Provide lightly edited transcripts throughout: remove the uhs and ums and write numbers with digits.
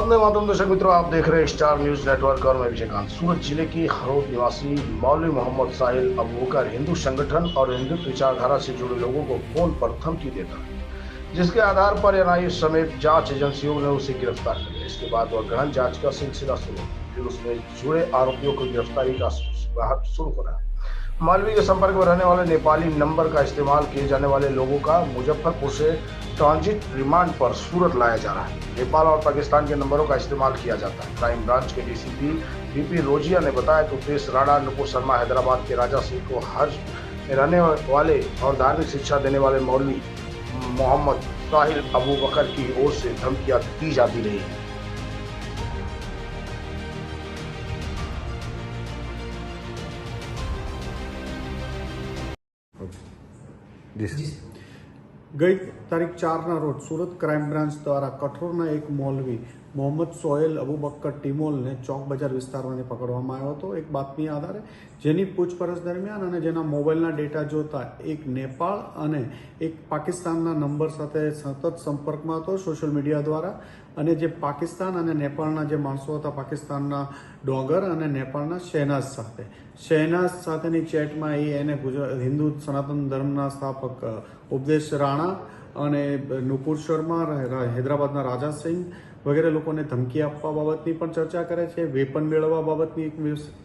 वंदे मातरम। दर्शक मित्रों, आप देख रहे हैं स्टार न्यूज नेटवर्क और मैं विजयकांत। सूरत जिले की हरोद निवासी मौलवी मोहम्मद साहिल अबू बकर हिंदू संगठन और हिंदू विचारधारा से जुड़े लोगों को फोन पर धमकी देता है, जिसके आधार पर एनआईए समेत जांच एजेंसियों ने उसे गिरफ्तार कर लिया। इसके बाद वह गहन जांच का सिलसिला शुरू हुआ, फिर उसमें जुड़े आरोपियों को गिरफ्तारी का शुरू हो रहा है। मौलवी के संपर्क में रहने वाले नेपाली नंबर का इस्तेमाल किए जाने वाले लोगों का मुजफ्फरपुर से ट्रांजिट रिमांड पर सूरत लाया जा रहा है। नेपाल और पाकिस्तान के नंबरों का इस्तेमाल किया जाता है। क्राइम ब्रांच के डीसीपी बीपी रोजिया ने बताया कि उपदेश राणा, नुपुर शर्मा हैदराबाद के राजा सिंह को हज में रहने वाले और धार्मिक शिक्षा देने वाले मौलवी मोहम्मद साहिल अबू बकर की ओर से धमकियां दी जाती रही है। ગઈ તારીખ 4ના રોજ સુરત ક્રાઇમ બ્રાન્ચ દ્વારા કઠોરના એક મૌલવી મોહમ્મદ સોહેલ અબુ બક્કર ટીમોલને ચોક બજાર વિસ્તારમાંથી પકડવામાં આવ્યો હતો એક બાતમી આધારે, જેની પૂછપરછ દરમિયાન અને જેના મોબાઈલના ડેટા જોતા એક નેપાળ અને એક પાકિસ્તાનના નંબર સાથે સતત સંપર્કમાં હતો સોશિયલ મીડિયા દ્વારા, અને જે પાકિસ્તાન અને નેપાળના જે માણસો હતા, પાકિસ્તાનના ડોગર અને નેપાળના શહેનાઝ સાથેની ચેટમાં એને હિન્દુ સનાતન ધર્મના સ્થાપક ઉપદેશ રાણા અને નુપુર શર્મા, હૈદરાબાદના રાજા સિંહ વગેરે લોકોને ધમકી આપવા બાબતની પણ ચર્ચા કરે છે, વેપન મેળવવા બાબતની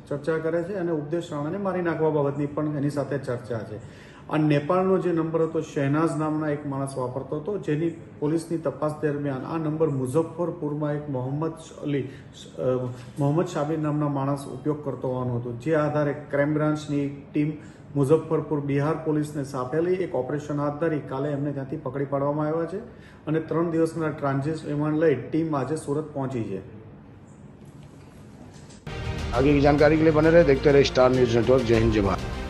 ચર્ચા કરે છે અને ઉપદેશ રાણાને મારી નાખવા બાબતની પણ એની સાથે ચર્ચા છે. આ નેપાળનો જે નંબર હતો શહેનાઝ નામના એક માણસ વાપરતો હતો, જેની પોલીસની તપાસ દરમિયાન આ નંબર મુઝફ્ફરપુરમાં એક મોહમ્મદ શાબીર નામના માણસ ઉપયોગ કરતો હોવાનું હતું. જે આધારે ક્રાઇમ બ્રાન્ચની ટીમ મુઝફ્ફરપુર બિહાર પોલીસને સાપેલી એક ઓપરેશન હાથ ધરી કાલે એમને ત્યાંથી પકડી પાડવામાં આવ્યા છે અને 3 દિવસના ટ્રાન્ઝિટ રિમાન્ડ લઈ ટીમ આજે सूरत पहुंची है। आगे की जानकारी के लिए बने रहे, देखते रहे स्टार न्यूज नेटवर्क। जय हिंद, जय भारत।